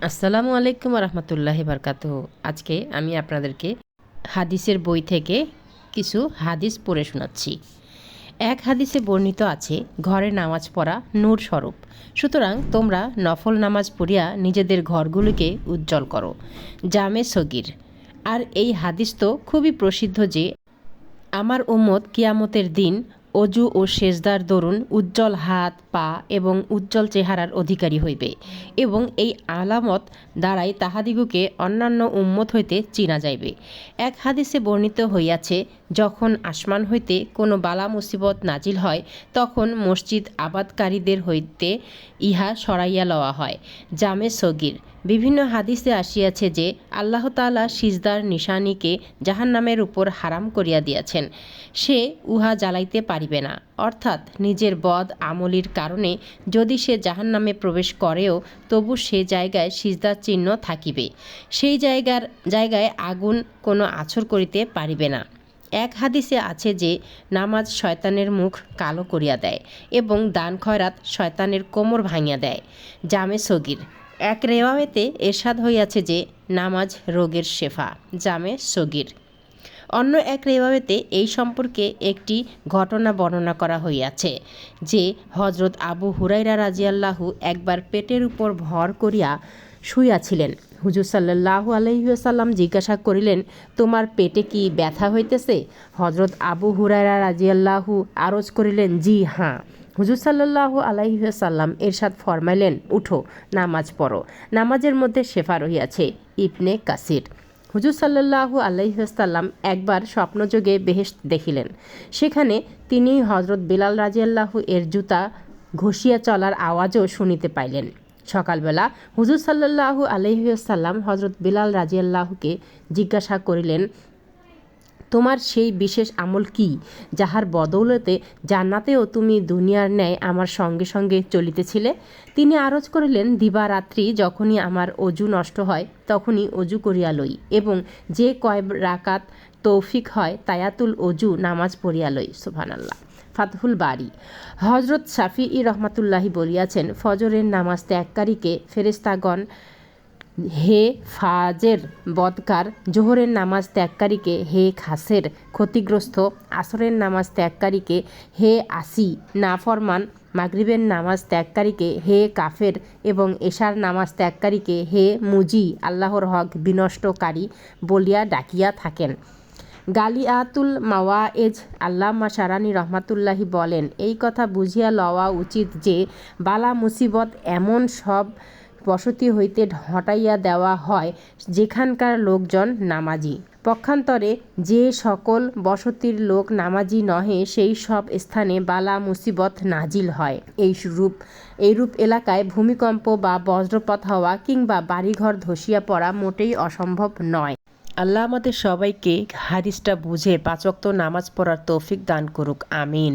আসসালামু আলাইকুম রহমতুল্লাহি বারকাতুহু। আজকে আমি আপনাদেরকে হাদিসের বই থেকে কিছু হাদিস পড়ে শোনাচ্ছি। এক হাদিসে বর্ণিত আছে, ঘরে নামাজ পড়া নূর স্বরূপ, সুতরাং তোমরা নফল নামাজ পড়িয়া নিজেদের ঘরগুলিকে উজ্জ্বল করো। জামে সগির। আর এই হাদিস তো খুবই প্রসিদ্ধ যে আমার উম্মত কিয়ামতের দিন অজু ও সেজদার দরুন উজ্জ্বল হাত পা এবং উজ্জ্বল চেহারার অধিকারী হইবে, এবং এই আলামত দ্বারাই তাহাদিগকে অন্যান্য উম্মত হইতে চিনা যাইবে। এক হাদিসে বর্ণিত হইয়াছে, যখন আসমান হইতে কোনো বালা মুসিবত নাজিল হয়, তখন মসজিদ আবাদকারীদের হইতে ইহা সরাইয়া লওয়া হয়। জামে সগির। বিভিন্ন হাদিসে আসিয়াছে যে আল্লাহ তাআলা সিজদার নিশানীকে জাহান্নামের উপর হারাম করিয়া দিয়াছেন, সে উহা জ্বালাইতে পারিবে না। অর্থাৎ নিজের বদ আমলির কারণে যদি সে জাহান্নামে প্রবেশ করেও তবু সে জায়গায় সিজদার চিহ্ন থাকিবে, সেই জায়গায় আগুন কোনো আছর করিতে পারিবে না। এক হাদিসে আছে যে নামাজ শয়তানের মুখ কালো করিয়া দেয় এবং দান খয়রাত শয়তানের কোমর ভাঙিয়া দেয়। জামে সগির। এক রেওয়ায়েতে এরশাদ হইয়াছে যে নামাজ রোগের শেফা। জামে সগির। অন্য এক রেওয়ায়েতে এই সম্পর্কে একটি ঘটনা বর্ণনা করা হইয়াছে যে হজরত আবু হুরাইরা রাজিয়াল্লাহু একবার পেটের উপর ভর করিয়া শুইয়াছিলেন। হুজুর সাল্লাল্লাহু আলাইহি ওয়াসাল্লাম জিজ্ঞাসা করিলেন, তোমার পেটে কি ব্যথা হইতেছে? হজরত আবু হুরাইরা রাজিয়াল্লাহু আরজ করিলেন, জি হ্যাঁ। হুজুর সাল্লাল্লাহু আলাইহি ওয়াসাল্লাম এরশাদ ফরমাইলেন, উঠো, নামাজ পড়ো, নামাজের মধ্যে শেফা রহিয়াছে। ইবনে কাসির। হুজুর সাল্লাল্লাহু আলাইহি ওয়াসাল্লাম একবার স্বপ্নযোগে বেহেশত দেখিলেন। সেখানে তিনি হজরত বিলাল রাজিয়াল্লাহু এর জুতা ঘষিয়া চলার আওয়াজও শুনিতে পাইলেন। সকালবেলা হুজুর সাল্লাল্লাহু আলাইহি ওয়াসাল্লাম হজরত বিলাল রাজিয়াল্লাহুকে জিজ্ঞাসা করিলেন, তোমার সেই বিশেষ আমল কি, যাহার বদৌলতে জান্নাতেও তুমি দুনিয়ার ন্যায় আমার সঙ্গে সঙ্গে চলিতেছিলে? তিনি আরজ করিলেন, দিবারাত্রি যখনই আমার অজু নষ্ট হয় তখনই অজু করিয়া লই, এবং যে কয় রাকাত তৌফিক হয় তায়াতুল অজু নামাজ পড়িয়া লই। সুবহানাল্লাহ। ফাতহুল বারী। হজরত শাফিঈ রহমাতুল্লাহি বলিয়াছেন, ফজরের নামাজ ত্যাগকারীকে ফেরেশতাগণ হে ফাজের বদকার, জোহরের নামাজ ত্যাগকারীকে হে খাসের ক্ষতিগ্রস্ত, আসরের নামাজ ত্যাগকারীকে হে আসি নাফরমান, মাগরিবের নামাজ ত্যাগকারীকে হে কাফের, এবং এশার নামাজ ত্যাগকারীকে হে মুজি, আল্লাহর হক বিনষ্টকারী বলিয়া ডাকিয়া থাকেন। গালিয়াতুল মাওয়ায়েজ। আল্লামা শারানি রহমাতুল্লাহি বলেন, এই কথা বুঝিয়া লওয়া উচিত যে বালা মুসিবত এমন সব বসতি হইতে হটাইয়া দেওয়া হয় যেখানকার লোকজন নামাজি। পক্ষান্তরে যে সকল বসতির লোক নামাজি নহে সেই সব স্থানে বালা মুসিবত নাজিল হয়। এইরূপ এলাকায় ভূমিকম্প বা বজ্রপাত হওয়া কিংবা বাড়িঘর ধসিয়া পড়া মোটেই অসম্ভব নয়। আল্লাহ আমাদের সবাইকে হাদিসটা বুঝে 5 ওয়াক্ত নামাজ পড়ার তৌফিক দান করুক। আমিন।